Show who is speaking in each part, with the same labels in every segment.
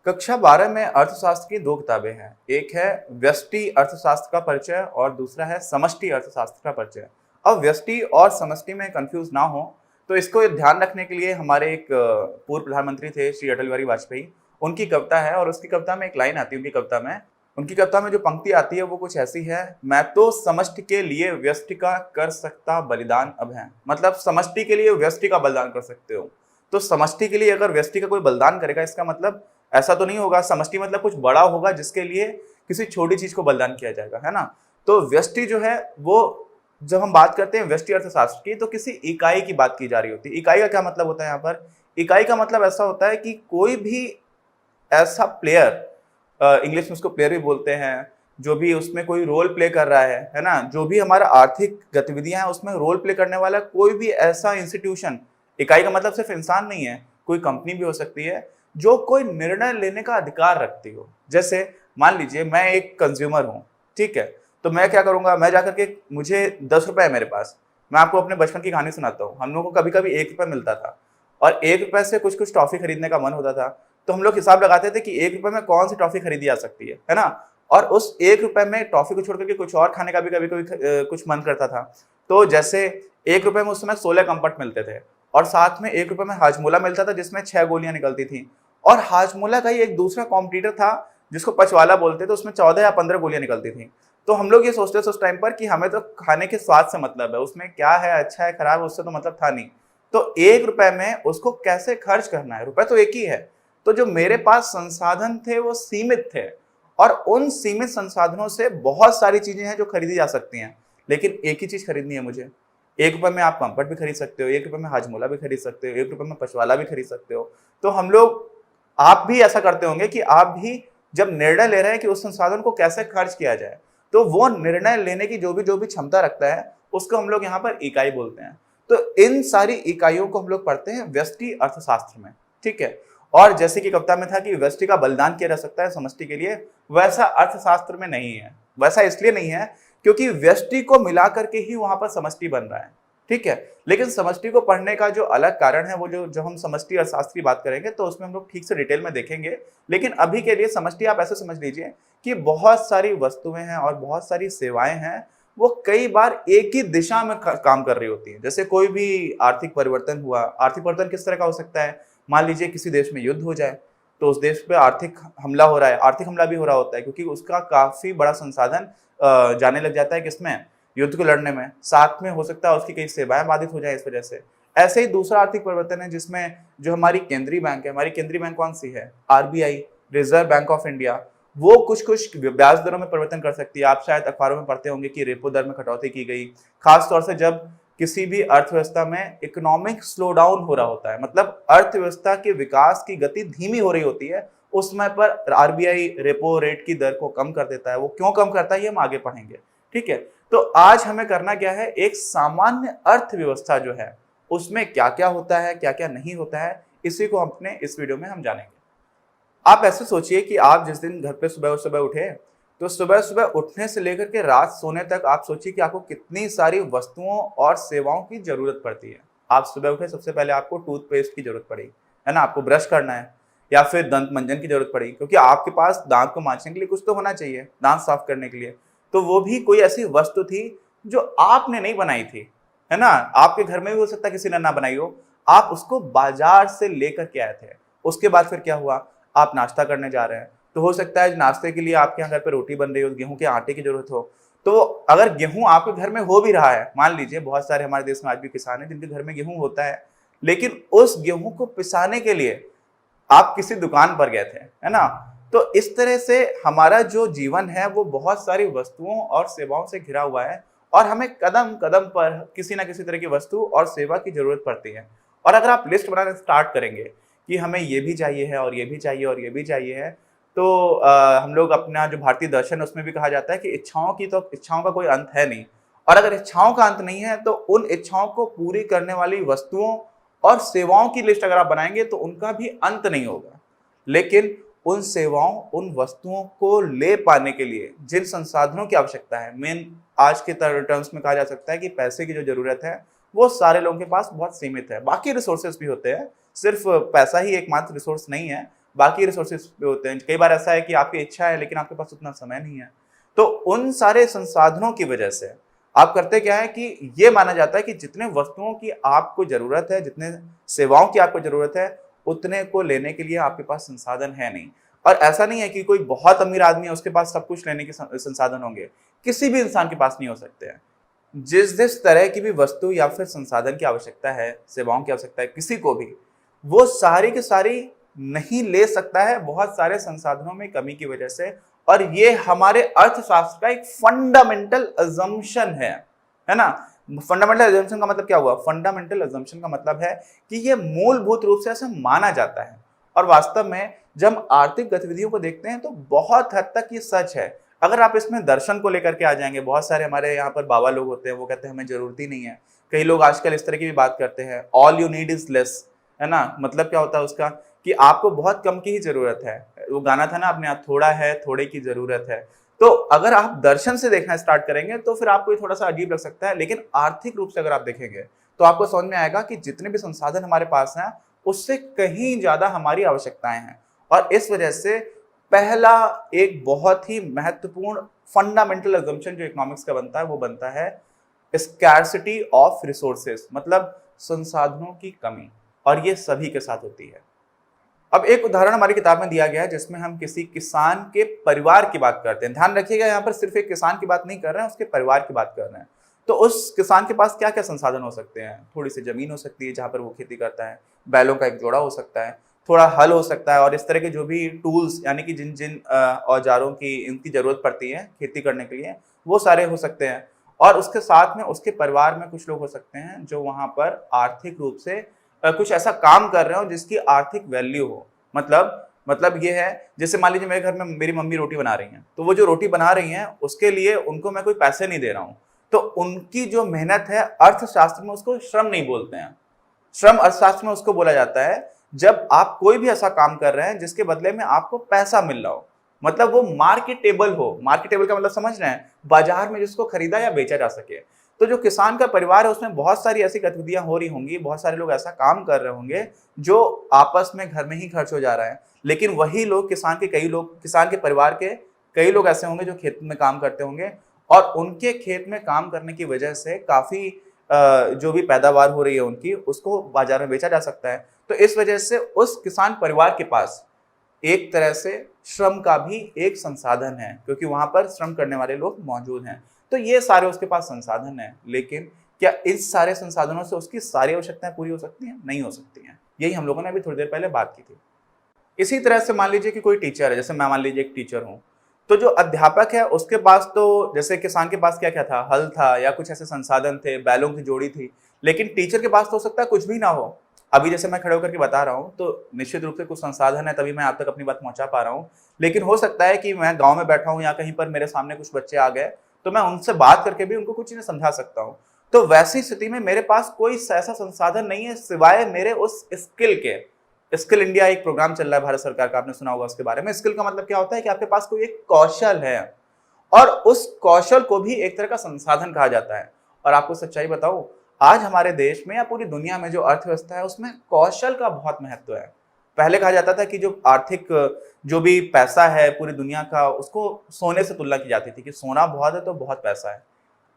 Speaker 1: कक्षा 12 में अर्थशास्त्र की दो किताबें हैं। एक है व्यष्टि अर्थशास्त्र का परिचय और दूसरा है समष्टि अर्थशास्त्र का परिचय। अब व्यष्टि और समष्टि में कंफ्यूज ना हो तो इसको ध्यान रखने के लिए हमारे एक पूर्व प्रधानमंत्री थे श्री अटल बिहारी वाजपेयी, उनकी कविता है और उसकी कविता में एक लाइन आती है। उनकी कविता में जो पंक्ति आती है वो कुछ ऐसी है, मैं तो समष्टि के लिए व्यष्टि का कर सकता बलिदान अब है। मतलब समष्टि के लिए व्यष्टि का बलिदान कर सकते हो, तो समष्टि के लिए अगर व्यष्टि का कोई बलिदान करेगा इसका मतलब ऐसा तो नहीं होगा समष्टि मतलब कुछ बड़ा होगा जिसके लिए किसी छोटी चीज को बलिदान किया जाएगा, है ना। तो व्यष्टि जो है वो, जब हम बात करते हैं व्यष्टि अर्थशास्त्र की तो किसी इकाई की बात की जा रही होती है। इकाई का क्या मतलब होता है यहाँ पर? इकाई का मतलब ऐसा होता है कि कोई भी ऐसा प्लेयर, इंग्लिश में उसको प्लेयर भी बोलते हैं, जो भी उसमें कोई रोल प्ले कर रहा है ना, जो भी हमारा आर्थिक गतिविधियां हैं उसमें रोल प्ले करने वाला कोई भी ऐसा इंस्टीट्यूशन, इकाई का मतलब सिर्फ इंसान नहीं है, कोई कंपनी भी हो सकती है जो कोई निर्णय लेने का अधिकार रखती हो। जैसे मान लीजिए मैं एक कंज्यूमर हूँ, ठीक है, तो मैं क्या करूंगा, मैं जाकर के, मुझे 10 रुपए है मेरे पास, मैं आपको अपने बचपन की कहानी सुनाता हूँ। हम लोगों को कभी कभी 1 रुपए मिलता था और 1 रुपए से कुछ कुछ टॉफी खरीदने का मन होता था, तो हम लोग हिसाब लगाते थे कि 1 रुपए में कौन सी टॉफी खरीदी जा सकती है ना। और उस 1 रुपए में टॉफी को छोड़ करके कुछ और खाने का भी कभी कभी कुछ मन करता था। तो जैसे 1 रुपए में उस समय 16 कंपट मिलते थे और साथ में 1 रुपए में हाजमोला मिलता था जिसमें 6 गोलियां निकलती थी। और हाजमोला का ही एक दूसरा कॉम्पिटिटर था जिसको पचवाला बोलते थे, उसमें 14 या 15 गोलियां निकलती थी। तो हम लोग ये सोचते थे उस टाइम पर कि हमें तो खाने के स्वाद से मतलब है, उसमें क्या है, अच्छा है खराब है, उससे तो मतलब था नहीं। तो 1 रुपए में उसको कैसे खर्च करना है, रुपए तो एक ही है। तो जो मेरे पास संसाधन थे वो सीमित थे और उन सीमित संसाधनों से बहुत सारी चीजें हैं जो खरीदी जा सकती हैं, लेकिन एक ही चीज खरीदनी है मुझे। 1 रुपए में आप कंफर्ट भी खरीद सकते हो, 1 रुपए में हाजमोला भी खरीद सकते हो, 1 रुपए में पचवाला भी खरीद सकते हो। तो हम लोग, आप भी ऐसा करते होंगे कि आप भी जब निर्णय ले रहे हैं कि उस संसाधन को कैसे खर्च किया जाए, तो वो निर्णय लेने की जो भी क्षमता रखता है उसको हम लोग यहाँ पर इकाई बोलते हैं। तो इन सारी इकाइयों को हम लोग पढ़ते हैं व्यष्टि अर्थशास्त्र में, ठीक है। और जैसे कि कविता में था कि व्यष्टि का बलिदान किया जा सकता है समष्टि के लिए, वैसा अर्थशास्त्र में नहीं है। वैसा इसलिए नहीं है क्योंकि व्यष्टि को मिलाकर के ही वहां पर समष्टि बन रहा है, ठीक है। लेकिन समष्टि को पढ़ने का जो अलग कारण है वो जो हम समष्टि अर्थशास्त्र की बात करेंगे तो उसमें हम लोग ठीक से डिटेल में देखेंगे। लेकिन अभी के लिए समष्टि आप ऐसे समझ लीजिए कि बहुत सारी वस्तुएं हैं और बहुत सारी सेवाएं हैं, वो कई बार एक ही दिशा में काम कर रही होती है। जैसे कोई भी आर्थिक परिवर्तन हुआ, आर्थिक परिवर्तन किस तरह का हो सकता है, मान लीजिए किसी देश में युद्ध हो जाए तो उस देश पे आर्थिक हमला हो रहा है, आर्थिक हमला भी हो रहा होता है क्योंकि उसका काफी बड़ा संसाधन जाने लग जाता है किसमें, युद्ध को लड़ने में। साथ में हो सकता है उसकी कई सेवाएं बाधित हो जाए इस वजह से। ऐसे ही दूसरा आर्थिक परिवर्तन है जिसमें जो हमारी केंद्रीय बैंक है, हमारी केंद्रीय बैंक कौन सी है, RBI, reserve bank of India, वो कुछ कुछ ब्याज दरों में परिवर्तन कर सकती है। आप शायद अखबारों में पढ़ते होंगे कि रेपो दर में कटौती की गई, खासतौर से जब किसी भी अर्थव्यवस्था में इकोनॉमिक स्लो डाउन हो रहा होता है, मतलब अर्थव्यवस्था के विकास की गति धीमी हो रही होती है, उस समय पर आरबीआई रेपो रेट की दर को कम कर देता है। वो क्यों कम करता है ये हम आगे पढ़ेंगे, ठीक है। तो आज हमें करना क्या है, एक सामान्य अर्थव्यवस्था जो है उसमें क्या क्या होता है, क्या क्या नहीं होता है, इसी को अपने इस वीडियो में हम जानेंगे। आप ऐसे सोचिए कि आप जिस दिन घर पे सुबह सुबह उठे तो सुबह सुबह उठने से लेकर के रात सोने तक आप सोचिए कि आपको कितनी सारी वस्तुओं और सेवाओं की जरूरत पड़ती है। आप सुबह उठे, सबसे पहले आपको टूथपेस्ट की जरूरत पड़ी, है ना, आपको ब्रश करना है, या फिर दंत मंजन की जरूरत पड़ी क्योंकि आपके पास दांत को मांजने के लिए कुछ तो होना चाहिए, दांत साफ करने के लिए। तो वो भी कोई ऐसी वस्तु थी जो आपने नहीं बनाई थी, है ना, आपके घर में भी हो सकता है किसी ने ना बनाई हो, आप उसको बाजार से लेकर के आए थे। उसके बाद फिर क्या हुआ, आप नाश्ता करने जा रहे हैं, तो हो सकता है नाश्ते के लिए आपके यहाँ घर पे रोटी बन रही हो, गेहूं के आटे की जरूरत हो। तो अगर गेहूं आपके घर में हो भी रहा है, मान लीजिए बहुत सारे हमारे देश में आज भी किसान हैं जिनके घर में गेहूं होता है, लेकिन उस गेहूं को पिसाने के लिए आप किसी दुकान पर गए थे, है ना। तो इस तरह से हमारा जो जीवन है वो बहुत सारी वस्तुओं और सेवाओं से घिरा हुआ है और हमें कदम कदम पर किसी ना किसी तरह की वस्तु और सेवा की जरूरत पड़ती है। और अगर आप लिस्ट बनाना स्टार्ट करेंगे कि हमें ये भी चाहिए है और ये भी चाहिए और ये भी चाहिए है, तो हम लोग अपना जो भारतीय दर्शन है उसमें भी कहा जाता है कि इच्छाओं का कोई अंत है नहीं। और अगर इच्छाओं का अंत नहीं है तो उन इच्छाओं को पूरी करने वाली वस्तुओं और सेवाओं की लिस्ट अगर आप बनाएंगे तो उनका भी अंत नहीं होगा। लेकिन उन सेवाओं, उन वस्तुओं को ले पाने के लिए जिन संसाधनों की आवश्यकता है, मेन आज के टर्म्स में कहा जा सकता है कि पैसे की जो जरूरत है वो सारे लोगों के पास बहुत सीमित है। बाकी रिसोर्सेज भी होते हैं, सिर्फ पैसा ही एकमात्र रिसोर्स नहीं है, बाकी रिसोर्सेज पे होते हैं। कई बार ऐसा है कि आपकी इच्छा है लेकिन आपके पास उतना समय नहीं है। तो उन सारे संसाधनों की वजह से आप करते क्या है कि ये माना जाता है कि जितने वस्तुओं की आपको जरूरत है, जितने सेवाओं की आपको जरूरत है, उतने को लेने के लिए आपके पास संसाधन है नहीं। और ऐसा नहीं है कि कोई बहुत अमीर आदमी है उसके पास सब कुछ लेने के संसाधन होंगे, किसी भी इंसान के पास नहीं हो सकते हैं। जिस जिस तरह की भी वस्तु या फिर संसाधन की आवश्यकता है, सेवाओं की आवश्यकता है किसी को भी, वो सारी की सारी नहीं ले सकता है बहुत सारे संसाधनों में कमी की वजह से। और ये हमारे अर्थशास्त्र का एक फंडामेंटल अजम्पशन है ना। फंडामेंटल अजम्पशन का मतलब क्या हुआ? फंडामेंटल अजम्पशन का मतलब है कि ये मूलभूत रूप से ऐसा माना जाता है। और वास्तव में जब हम आर्थिक गतिविधियों को देखते हैं तो बहुत हद तक ये सच है। अगर आप इसमें दर्शन को लेकर के आ जाएंगे, बहुत सारे हमारे यहाँ पर बाबा लोग होते हैं, वो कहते हैं हमें जरूरत ही नहीं है। कई लोग आजकल इस तरह की भी बात करते हैं, all you need is less, है ना। मतलब क्या होता है उसका कि आपको बहुत कम की ही जरूरत है। वो गाना था ना अपने आप, थोड़ा है थोड़े की जरूरत है। तो अगर आप दर्शन से देखना स्टार्ट करेंगे तो फिर आपको ये थोड़ा सा अजीब लग सकता है, लेकिन आर्थिक रूप से अगर आप देखेंगे तो आपको समझ में आएगा कि जितने भी संसाधन हमारे पास हैं उससे कहीं ज्यादा हमारी आवश्यकताएं हैं। और इस वजह से पहला एक बहुत ही महत्वपूर्ण फंडामेंटल अजम्पशन जो इकोनॉमिक्स का बनता है वो बनता है स्कैर्सिटी ऑफ रिसोर्सेस, मतलब संसाधनों की कमी। और ये सभी के साथ होती है। अब एक उदाहरण हमारी किताब में दिया गया है जिसमें हम किसी किसान के परिवार की बात करते हैं। ध्यान रखिएगा, यहाँ पर सिर्फ एक किसान की बात नहीं कर रहे हैं, उसके परिवार की बात कर रहे हैं। तो उस किसान के पास क्या क्या संसाधन हो सकते हैं? थोड़ी सी जमीन हो सकती है जहां पर वो खेती करता है, बैलों का एक जोड़ा हो सकता है, थोड़ा हल हो सकता है, और इस तरह के जो भी टूल्स यानी कि जिन जिन औजारों की इनकी जरूरत पड़ती है खेती करने के लिए, वो सारे हो सकते हैं। और उसके साथ में उसके परिवार में कुछ लोग हो सकते हैं जो वहां पर आर्थिक रूप से कुछ ऐसा काम कर रहे हो जिसकी आर्थिक वैल्यू हो। मतलब ये है, जैसे मान लीजिए मेरे घर में मेरी मम्मी रोटी बना रही हैं, तो वो जो रोटी बना रही हैं उसके लिए उनको मैं कोई पैसे नहीं दे रहा हूँ, तो उनकी जो मेहनत है अर्थशास्त्र में उसको श्रम नहीं बोलते हैं। श्रम अर्थशास्त्र में उसको बोला जाता है जब आप कोई भी ऐसा काम कर रहे हैं जिसके बदले में आपको पैसा मिल रहा हो, मतलब वो मार्केटेबल हो। मार्केटेबल का मतलब समझ रहे हैं? बाजार में जिसको खरीदा या बेचा जा सके। तो जो किसान का परिवार है उसमें बहुत सारी ऐसी गतिविधियां हो रही होंगी, बहुत सारे लोग ऐसा काम कर रहे होंगे जो आपस में घर में ही खर्च हो जा रहा है। लेकिन वही लोग किसान के परिवार के कई लोग ऐसे होंगे जो खेत में काम करते होंगे, और उनके खेत में काम करने की वजह से काफी जो भी पैदावार हो रही है उनकी, उसको बाजार में बेचा जा सकता है। तो इस वजह से उस किसान परिवार के पास एक तरह से श्रम का भी एक संसाधन है, क्योंकि वहां पर श्रम करने वाले लोग मौजूद हैं। तो ये सारे उसके पास संसाधन है, लेकिन क्या इस सारे संसाधनों से उसकी सारी आवश्यकताएं पूरी हो सकती हैं? नहीं हो सकती हैं। यही हम लोगों ने अभी थोड़ी देर पहले बात की थी। इसी तरह से मान लीजिए कि कोई टीचर है, जैसे मैं मान लीजिए एक टीचर हूँ, तो जो अध्यापक है उसके पास तो जैसे किसान के पास क्या क्या था, हल था या कुछ ऐसे संसाधन थे, बैलों की जोड़ी थी। लेकिन टीचर के पास तो हो सकता है कुछ भी ना हो। अभी जैसे मैं खड़े होकर के बता रहा हूँ तो निश्चित रूप से कुछ संसाधन है, तभी मैं आप तक अपनी बात पहुंचा पा रहा हूँ। लेकिन हो सकता है कि मैं गाँव में बैठा हूँ या कहीं पर मेरे सामने कुछ बच्चे आ गए, तो मैं उनसे बात करके भी उनको कुछ चीजें समझा सकता हूँ। तो वैसी स्थिति में मेरे पास कोई ऐसा संसाधन नहीं है सिवाय मेरे उस स्किल के। स्किल इंडिया एक प्रोग्राम चल रहा है भारत सरकार का, आपने सुना होगा उसके बारे में। स्किल का मतलब क्या होता है कि आपके पास कोई एक कौशल है, और उस कौशल को भी एक तरह का संसाधन कहा जाता है। और आपको सच्चाई बताऊं, आज हमारे देश में या पूरी दुनिया में जो अर्थव्यवस्था है उसमें कौशल का बहुत महत्व है। पहले कहा जाता था कि जो आर्थिक जो भी पैसा है पूरी दुनिया का, उसको सोने से तुलना की जाती थी कि सोना बहुत है तो बहुत पैसा है।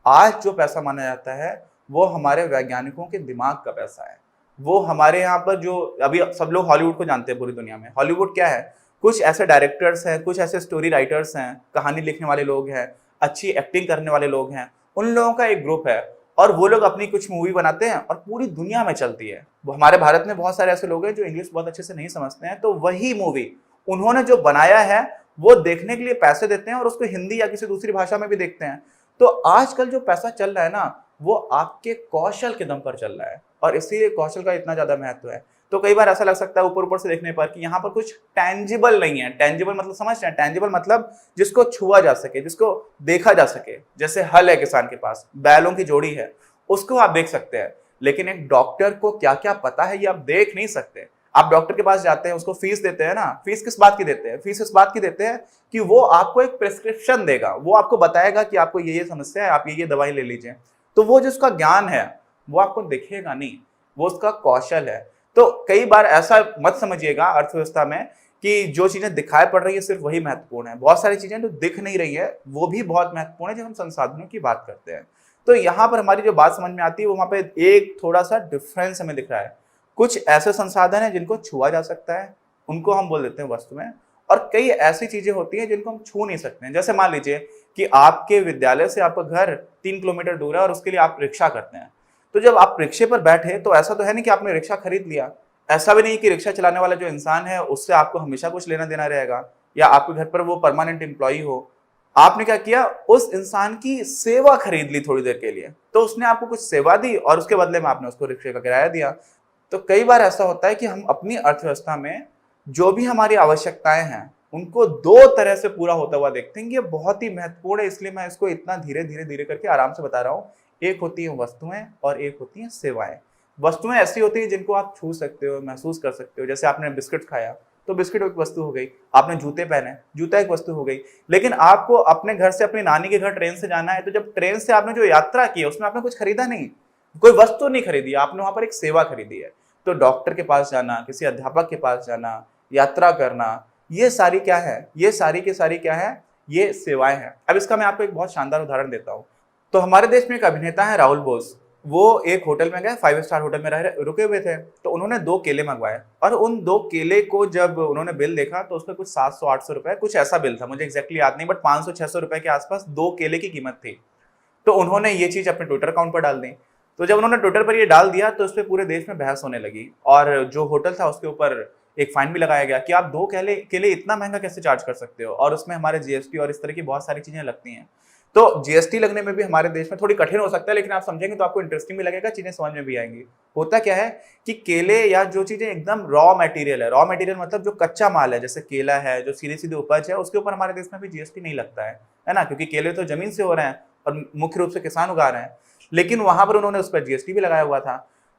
Speaker 1: आज जो पैसा माना जाता है वो हमारे वैज्ञानिकों के दिमाग का पैसा है। वो हमारे यहाँ पर जो अभी सब लोग हॉलीवुड को जानते हैं पूरी दुनिया में। हॉलीवुड क्या है? कुछ ऐसे डायरेक्टर्स हैं, कुछ ऐसे स्टोरी राइटर्स हैं, कहानी लिखने वाले लोग हैं, अच्छी एक्टिंग करने वाले लोग हैं, उन लोगों का एक ग्रुप है। और वो लोग अपनी कुछ मूवी बनाते हैं और पूरी दुनिया में चलती है। वो हमारे भारत में बहुत सारे ऐसे लोग हैं जो इंग्लिश बहुत अच्छे से नहीं समझते हैं, तो वही मूवी उन्होंने जो बनाया है वो देखने के लिए पैसे देते हैं और उसको हिंदी या किसी दूसरी भाषा में भी देखते हैं। तो आजकल जो पैसा चल रहा है ना, वो आपके कौशल के दम पर चल रहा है, और इसीलिए कौशल का इतना ज्यादा महत्व है। तो कई बार ऐसा लग सकता है ऊपर ऊपर से देखने पर कि यहाँ पर कुछ टेंजिबल नहीं है। टेंजिबल मतलब समझ रहे हैं? टेंजिबल मतलब जिसको छुआ जा सके, जिसको देखा जा सके। जैसे हल है किसान के पास, बैलों की जोड़ी है, उसको आप देख सकते हैं। लेकिन एक डॉक्टर को क्या क्या पता है ये आप देख नहीं सकते। आप डॉक्टर के पास जाते हैं, उसको फीस देते हैं ना, फीस किस बात की देते हैं? फीस इस बात की देते हैं कि वो आपको एक प्रिस्क्रिप्शन देगा, वो आपको बताएगा कि आपको ये समस्या है, आप ये दवाई ले लीजिए। तो वो जिसका ज्ञान है वो आपको दिखेगा नहीं, वो उसका कौशल है। तो कई बार ऐसा मत समझिएगा अर्थव्यवस्था में कि जो चीजें दिखाई पड़ रही है सिर्फ वही महत्वपूर्ण है, बहुत सारी चीजें जो दिख नहीं रही है वो भी बहुत महत्वपूर्ण है जब हम संसाधनों की बात करते हैं। तो यहाँ पर हमारी जो बात समझ में आती है वो वहाँ पे एक थोड़ा सा डिफरेंस हमें दिख रहा है। कुछ ऐसे संसाधन है जिनको छुआ जा सकता है, उनको हम बोल देते हैं वस्तुएं, और कई ऐसी चीजें होती हैं जिनको हम छू नहीं सकते हैं। जैसे मान लीजिए कि आपके विद्यालय से आपका घर 3 किलोमीटर दूर है और उसके लिए आप रिक्शा करते हैं। तो जब आप रिक्शे पर बैठे तो ऐसा तो है नहीं कि आपने रिक्शा खरीद लिया, ऐसा भी नहीं कि रिक्शा चलाने वाला जो इंसान है उससे आपको हमेशा कुछ लेना देना रहेगा या आपके घर पर वो परमानेंट एम्प्लॉई हो। आपने क्या किया, उस इंसान की सेवा खरीद ली थोड़ी देर के लिए, तो उसने आपको कुछ सेवा दी और उसके बदले में आपने उसको रिक्शे का किराया दिया। तो कई बार ऐसा होता है कि हम अपनी अर्थव्यवस्था में जो भी हमारी आवश्यकताएं हैं उनको दो तरह से पूरा होता हुआ देखते हैं। ये बहुत ही महत्वपूर्ण है, इसलिए मैं इसको इतना धीरे धीरे धीरे करके आराम से बता रहा हूँ। एक होती है वस्तुएं और एक होती है सेवाएं। वस्तुएं ऐसी होती है जिनको आप छू सकते हो, महसूस कर सकते हो। जैसे आपने बिस्किट खाया तो बिस्किट एक वस्तु हो गई, आपने जूते पहने, जूता एक वस्तु हो गई। लेकिन आपको अपने घर से अपनी नानी के घर ट्रेन से जाना है, तो जब ट्रेन से आपने जो यात्रा की उसमें आपने कुछ खरीदा नहीं, कोई वस्तु नहीं खरीदी, आपने वहां पर एक सेवा खरीदी है। तो डॉक्टर के पास जाना, किसी अध्यापक के पास जाना, यात्रा करना, ये सारी क्या है, ये सारी की सारी क्या है, ये सेवाएं हैं। अब इसका मैं आपको एक बहुत शानदार उदाहरण देता हूँ। तो हमारे देश में एक अभिनेता है राहुल बोस, वो एक होटल में गए, 5 स्टार होटल में रुके हुए थे। तो उन्होंने 2 केले मंगवाए और उन 2 केले को जब उन्होंने बिल देखा तो उसमें कुछ 700-800 रुपए, कुछ ऐसा बिल था, मुझे एग्जैक्टली याद नहीं, बट 500-600 रुपए के आसपास 2 केले की कीमत थी। तो उन्होंने ये चीज अपने ट्विटर अकाउंट पर डाल दी। तो जब उन्होंने ट्विटर पर ये डाल दिया तो उस पर पूरे देश में बहस होने लगी और जो होटल था उसके ऊपर एक फाइन भी लगाया गया कि आप 2 केले इतना महंगा कैसे चार्ज कर सकते हो, और उसमें हमारे जीएसटी और इस तरह की बहुत सारी चीजें लगती हैं। तो जीएसटी लगने में भी हमारे देश में थोड़ी कठिन हो सकता है, लेकिन आप समझेंगे तो आपको इंटरेस्टिंग भी लगेगा, चीजें समझ में भी आएंगी। होता क्या है कि केले या जो चीजें एकदम रॉ मटेरियल है, रॉ मटेरियल मतलब जो कच्चा माल है, जैसे केला है, जो सीधी सीधी उपज है, उसके ऊपर हमारे देश में भी जीएसटी नहीं लगता है ना, क्योंकि केले तो जमीन से हो रहे हैं और मुख्य रूप से किसान उगा रहे हैं। लेकिन वहां पर उन्होंने उस पर जीएसटी भी लगाया हुआ था।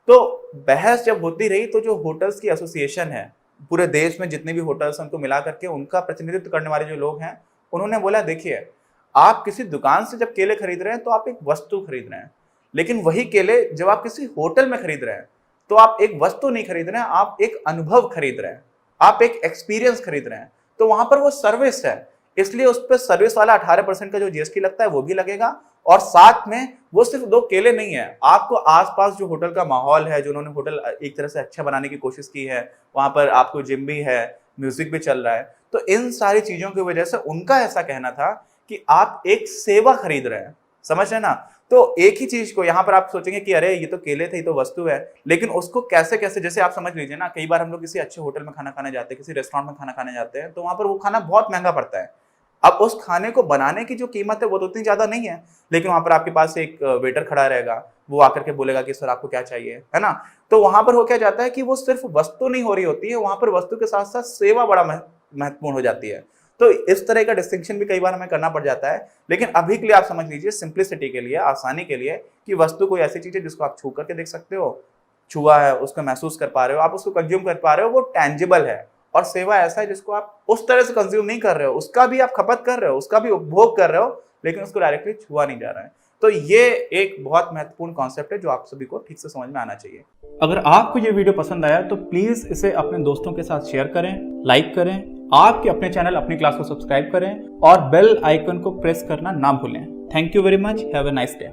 Speaker 1: तो बहस जब होती रही तो जो होटल्स की एसोसिएशन है, पूरे देश में जितने भी होटल्स हैं उनको मिला करके उनका प्रतिनिधित्व करने वाले जो लोग हैं, उन्होंने बोला देखिए, आप किसी दुकान से जब केले खरीद रहे हैं तो आप एक वस्तु खरीद रहे हैं, लेकिन वही केले जब आप किसी होटल में खरीद रहे हैं तो आप एक वस्तु नहीं खरीद रहे हैं, आप एक अनुभव खरीद रहे हैं, आप एक एक्सपीरियंस खरीद रहे हैं। तो वहां पर वो सर्विस है, इसलिए उस पर सर्विस वाला 18% का जो जीएसटी लगता है वो भी लगेगा। और साथ में वो सिर्फ 2 केले नहीं है, आपको आसपास जो होटल का माहौल है, जो उन्होंने होटल एक तरह से अच्छा बनाने की कोशिश की है, वहां पर आपको जिम भी है, म्यूजिक भी चल रहा है। तो इन सारी चीजों की वजह से उनका ऐसा कहना था कि आप एक सेवा खरीद रहे हैं, समझ रहे ना। तो एक ही चीज को यहाँ पर आप सोचेंगे कि अरे ये तो केले थे, ये तो वस्तु है, लेकिन उसको कैसे कैसे, जैसे आप समझ लीजिए ना, कई बार हम लोग किसी अच्छे होटल में खाना खाने जाते हैं, किसी रेस्टोरेंट में खाना खाने जाते हैं, तो वहां पर वो खाना बहुत महंगा पड़ता है। अब उस खाने को बनाने की जो कीमत है वो तो उतनी ज्यादा नहीं है, लेकिन वहां पर आपके पास एक वेटर खड़ा रहेगा, वो आकर के बोलेगा कि सर आपको क्या चाहिए, है ना। तो वहां पर हो क्या जाता है कि वो सिर्फ वस्तु नहीं हो रही होती है, वहां पर वस्तु के साथ साथ सेवा बड़ा महत्वपूर्ण हो जाती है। तो इस तरह का डिस्टिंक्शन भी कई बार हमें करना पड़ जाता है। लेकिन अभी के लिए आप समझ लीजिए, सिंप्लिसिटी के लिए, आसानी के लिए, कि वस्तु कोई ऐसी चीज है जिसको आप छू करके देख सकते हो, छुआ है, उसको महसूस कर पा रहे हो, आप उसको कंज्यूम कर पा रहे हो, वो टेंजिबल है। और सेवा ऐसा है जिसको आप उस तरह से कंज्यूम नहीं कर रहे हो, उसका भी आप खपत कर रहे हो, उसका भी उपभोग कर रहे हो, लेकिन उसको डायरेक्टली छुआ नहीं जा रहा है। तो ये एक बहुत महत्वपूर्ण कॉन्सेप्ट है जो आप सभी को ठीक से समझ में आना चाहिए।
Speaker 2: अगर आपको ये वीडियो पसंद आया तो प्लीज इसे अपने दोस्तों के साथ शेयर करें, लाइक करें, आपके अपने चैनल अपनी क्लास को सब्सक्राइब करें और बेल आइकन को प्रेस करना ना भूलें। Thank you very much, have a nice day.